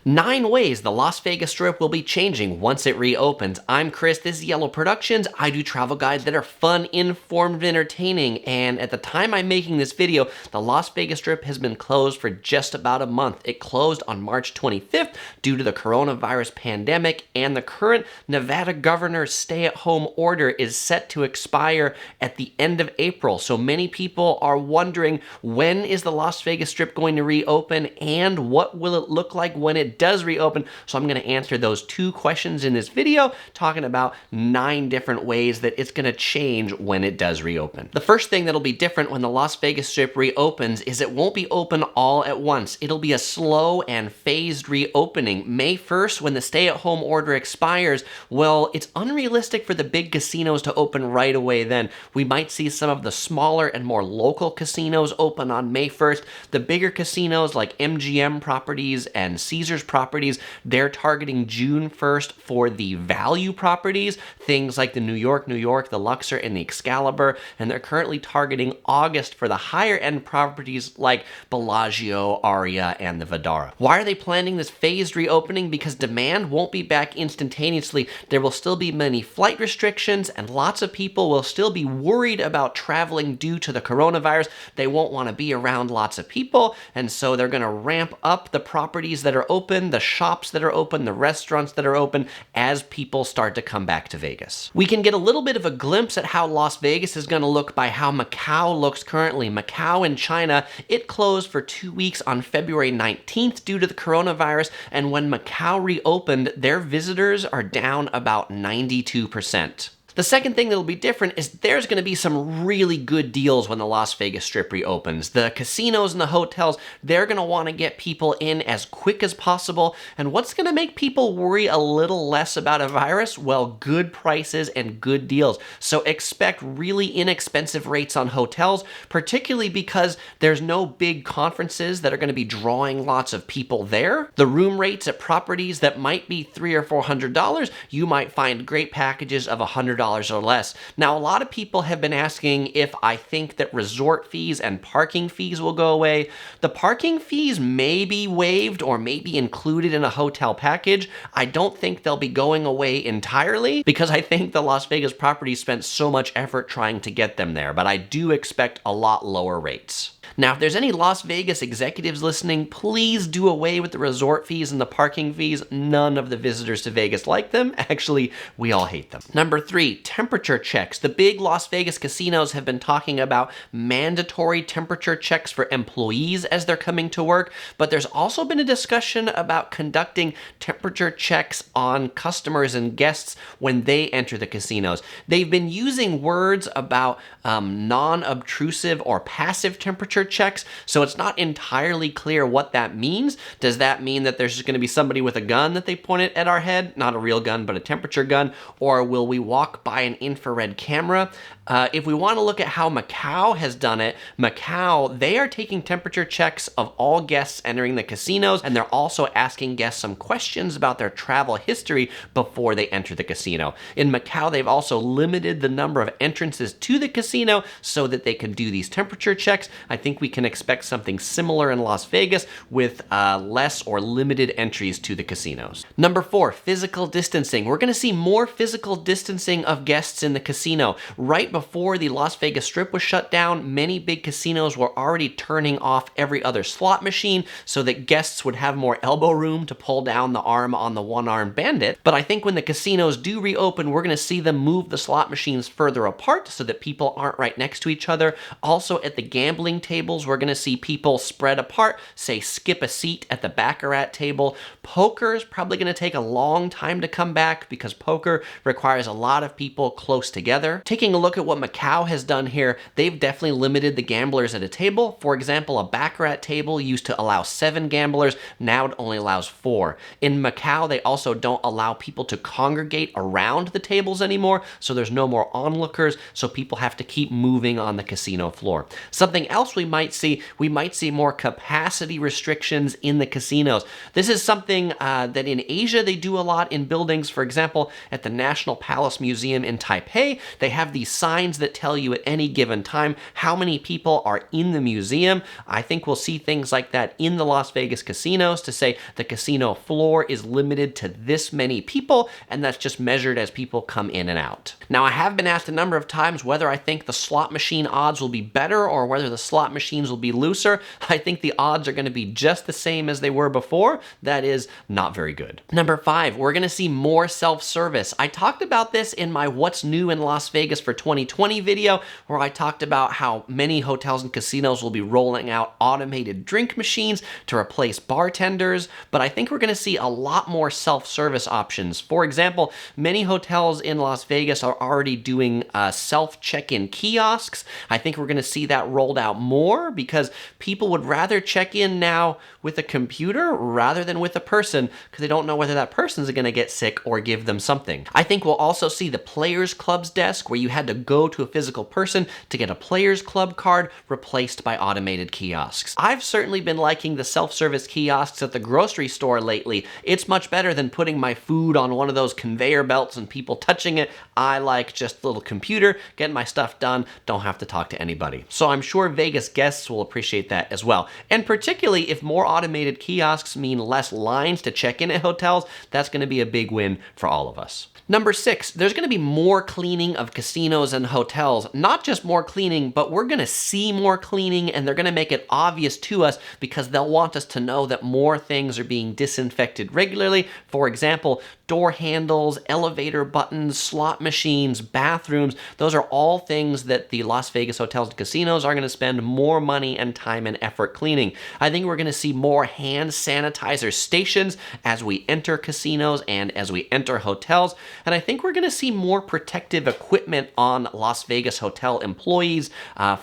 9 ways the Las Vegas Strip will be changing once it reopens. I'm Chris, this is Yellow Productions. I do travel guides that are fun, informed, and entertaining, and at the time I'm making this video, the Las Vegas Strip has been closed for just about a month. It closed on March 25th due to the coronavirus pandemic, and the current Nevada governor's stay-at-home order is set to expire at the end of April. So many people are wondering, when is the Las Vegas Strip going to reopen, and what will it look like when it does reopen? So I'm going to answer those 2 questions in this video, talking about 9 different ways that it's going to change when it does reopen. The first thing that'll be different when the Las Vegas Strip reopens is it won't be open all at once. It'll be a slow and phased reopening. May 1st, when the stay-at-home order expires, well, it's unrealistic for the big casinos to open right away then. We might see some of the smaller and more local casinos open on May 1st. The bigger casinos like MGM properties and Caesars properties, they're targeting June 1st for the value properties, things like the New York, the Luxor, and the Excalibur, and they're currently targeting August for the higher end properties like Bellagio, Aria, and the Vdara. Why are they planning this phased reopening? Because demand won't be back instantaneously. There will still be many flight restrictions, and lots of people will still be worried about traveling due to the coronavirus. They won't want to be around lots of people, and so they're going to ramp up the properties that are open, the shops that are open, the restaurants that are open, as people start to come back to Vegas. We can get a little bit of a glimpse at how Las Vegas is going to look by how Macau looks currently. Macau in China, it closed for 2 weeks on February 19th due to the coronavirus, and when Macau reopened, their visitors are down about 92%. The second thing that'll be different is there's going to be some really good deals when the Las Vegas Strip reopens. The casinos and the hotels, they're going to want to get people in as quick as possible. And what's going to make people worry a little less about a virus? Well, good prices and good deals. So expect really inexpensive rates on hotels, particularly because there's no big conferences that are going to be drawing lots of people there. The room rates at properties that might be $300 or $400, you might find great packages of $100 or less. Now, a lot of people have been asking if I think that resort fees and parking fees will go away. The parking fees may be waived or may be included in a hotel package. I don't think they'll be going away entirely because I think the Las Vegas property spent so much effort trying to get them there, but I do expect a lot lower rates. Now, if there's any Las Vegas executives listening, please do away with the resort fees and the parking fees. None of the visitors to Vegas like them. Actually, we all hate them. Number 3, temperature checks. The big Las Vegas casinos have been talking about mandatory temperature checks for employees as they're coming to work, but there's also been a discussion about conducting temperature checks on customers and guests when they enter the casinos. They've been using words about non-obtrusive or passive temperature checks, so it's not entirely clear what that means. Does that mean that there's just going to be somebody with a gun that they point it at our head? Not a real gun, but a temperature gun. Or will we walk by an infrared camera? If we want to look at how Macau has done it, Macau, they are taking temperature checks of all guests entering the casinos, and they're also asking guests some questions about their travel history before they enter the casino. In Macau, they've also limited the number of entrances to the casino so that they can do these temperature checks. I think we can expect something similar in Las Vegas with less or limited entries to the casinos. Number 4, physical distancing. We're going to see more physical distancing of guests in the casino. Right before the Las Vegas Strip was shut down, many big casinos were already turning off every other slot machine so that guests would have more elbow room to pull down the arm on the one-armed bandit. But I think when the casinos do reopen, we're going to see them move the slot machines further apart so that people aren't right next to each other. Also, at the gambling tables, we're going to see people spread apart, say skip a seat at the baccarat table. Poker is probably going to take a long time to come back because poker requires a lot of people close together. Taking a look at what Macau has done here, they've definitely limited the gamblers at a table. For example, a baccarat table used to allow 7 gamblers, now it only allows 4. In Macau, they also don't allow people to congregate around the tables anymore, so there's no more onlookers, so people have to keep moving on the casino floor. Something else we might see, we might see more capacity restrictions in the casinos. This is something that in Asia they do a lot in buildings. For example, at the National Palace Museum in Taipei, they have these signs that tell you at any given time how many people are in the museum. I think we'll see things like that in the Las Vegas casinos to say the casino floor is limited to this many people, and that's just measured as people come in and out. Now, I have been asked a number of times whether I think the slot machine odds will be better or whether the slot machines will be looser. I think the odds are going to be just the same as they were before. That is not very good. Number 5, we're going to see more self-service. I talked about this in my What's New in Las Vegas for 2020 video, where I talked about how many hotels and casinos will be rolling out automated drink machines to replace bartenders, but I think we're going to see a lot more self-service options. For example, many hotels in Las Vegas are already doing self-check-in kiosks. I think we're going to see that rolled out more because people would rather check in now with a computer rather than with a person because they don't know whether that person's going to get sick or give them something. I think we'll also see the Players Club's desk where you had to go to a physical person to get a Players Club card replaced by automated kiosks. I've certainly been liking the self-service kiosks at the grocery store lately. It's much better than putting my food on one of those conveyor belts and people touching it. I like just a little computer, getting my stuff done, don't have to talk to anybody. So I'm sure Vegas guests will appreciate that as well. And particularly if more automated kiosks mean less lines to check in at hotels, that's going to be a big win for all of us. Number 6, there's going to be more cleaning of casinos and hotels. Not just more cleaning, but we're going to see more cleaning, and they're going to make it obvious to us because they'll want us to know that more things are being disinfected regularly. For example, door handles, elevator buttons, slot machines, bathrooms. Those are all things that the Las Vegas hotels and casinos are going to spend more money and time and effort cleaning. I think we're going to see more hand sanitizer stations as we enter casinos and as we enter hotels. And I think we're going to see more protective equipment on Las Vegas hotel employees.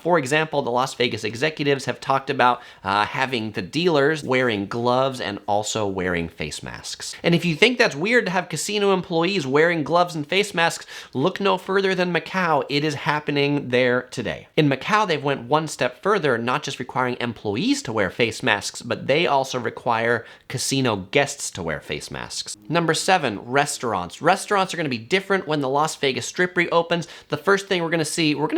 For example, the Las Vegas executives have talked about having the dealers wearing gloves and also wearing face masks. And if you think that's weird to have casino employees wearing gloves and face masks, look no further than Macau. It is happening there today. In Macau, they've went one step further, not just requiring employees to wear face masks, but they also require casino guests to wear face masks. Number 7, restaurants. Restaurants are going to be different when the Las Vegas Strip reopens. The first thing we're going to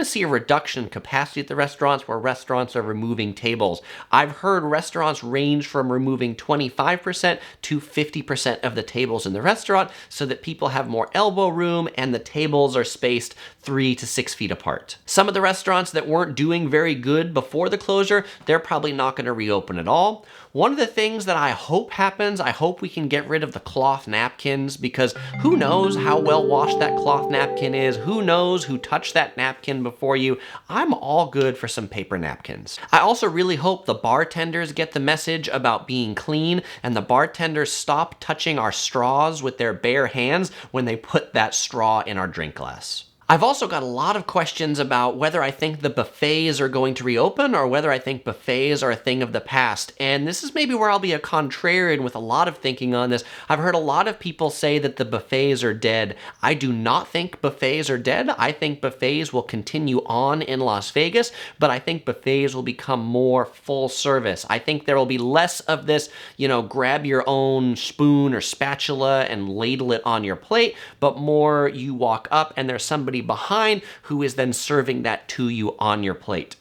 see a reduction in capacity at the restaurants where restaurants are removing tables. I've heard restaurants range from removing 25% to 50% of the tables in the restaurant so that people have more elbow room and the tables are spaced 3 to 6 feet apart. Some of the restaurants that weren't doing very good before the closure, they're probably not going to reopen at all. One of the things that I hope happens, I hope we can get rid of the cloth napkins because who knows how well washed that cloth napkin is? Who knows who touched that napkin before you? I'm all good for some paper napkins. I also really hope the bartenders get the message about being clean and the bartenders stop touching our straws with their bare hands when they put that straw in our drink glass. I've also got a lot of questions about whether I think the buffets are going to reopen or whether I think buffets are a thing of the past. And this is maybe where I'll be a contrarian with a lot of thinking on this. I've heard a lot of people say that the buffets are dead. I do not think buffets are dead. I think buffets will continue on in Las Vegas, but I think buffets will become more full service. I think there will be less of this, grab your own spoon or spatula and ladle it on your plate, but more you walk up and there's somebody behind who is then serving that to you on your plate.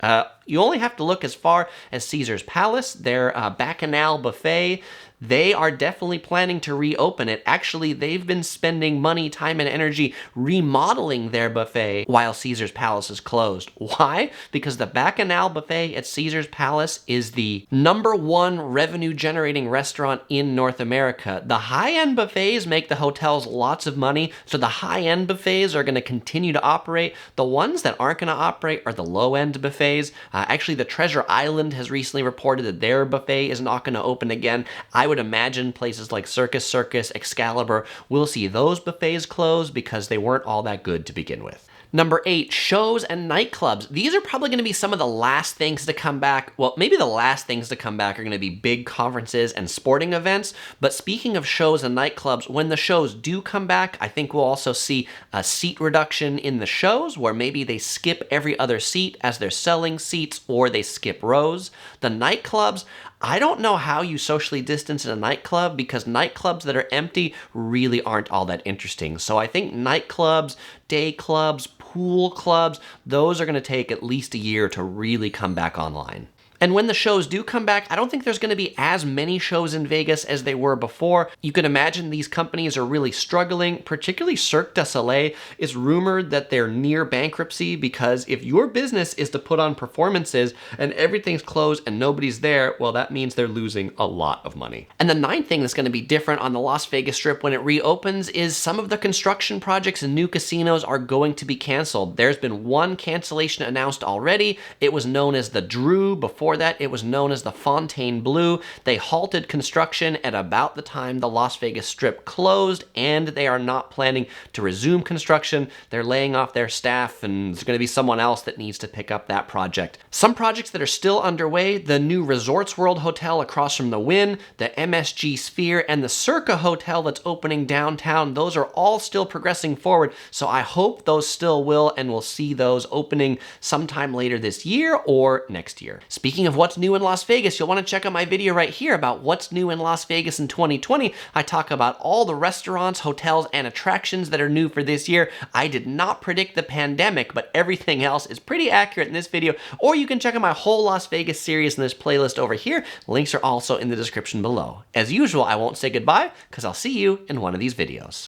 You only have to look as far as Caesar's Palace, their Bacchanal buffet. They are definitely planning to reopen it. Actually, they've been spending money, time, and energy remodeling their buffet while Caesar's Palace is closed. Why? Because the Bacchanal buffet at Caesar's Palace is the #1 revenue-generating restaurant in North America. The high-end buffets make the hotels lots of money, so the high-end buffets are going to continue to operate. The ones that aren't going to operate are the low-end buffets. Actually, the Treasure Island has recently reported that their buffet is not going to open again. I would imagine places like Circus Circus, Excalibur will see those buffets close because they weren't all that good to begin with. Number 8, shows and nightclubs. These are probably going to be some of the last things to come back. Well, maybe the last things to come back are going to be big conferences and sporting events. But speaking of shows and nightclubs, when the shows do come back, I think we'll also see a seat reduction in the shows where maybe they skip every other seat as they're selling seats, or they skip rows. The nightclubs, I don't know how you socially distance in a nightclub, because nightclubs that are empty really aren't all that interesting. So I think nightclubs, day clubs, pool clubs, those are going to take at least a year to really come back online. And when the shows do come back, I don't think there's going to be as many shows in Vegas as they were before. You can imagine these companies are really struggling, particularly Cirque du Soleil. It's rumored that they're near bankruptcy, because if your business is to put on performances and everything's closed and nobody's there, well, that means they're losing a lot of money. And the ninth thing that's going to be different on the Las Vegas Strip when it reopens is some of the construction projects and new casinos are going to be canceled. There's been one cancellation announced already. It was known as the Drew. Before that, it was known as the Fontainebleau. They halted construction at about the time the Las Vegas Strip closed, and they are not planning to resume construction. They're laying off their staff, and there's going to be someone else that needs to pick up that project. Some projects that are still underway, the new Resorts World Hotel across from the Wynn, the MSG Sphere, and the Circa Hotel that's opening downtown, those are all still progressing forward, so I hope those still will, and we'll see those opening sometime later this year or next year. Speaking of what's new in Las Vegas, you'll want to check out my video right here about what's new in Las Vegas in 2020. I talk about all the restaurants, hotels, and attractions that are new for this year. I did not predict the pandemic, but everything else is pretty accurate in this video. Or you can check out my whole Las Vegas series in this playlist over here. Links are also in the description below. As usual, I won't say goodbye, because I'll see you in one of these videos.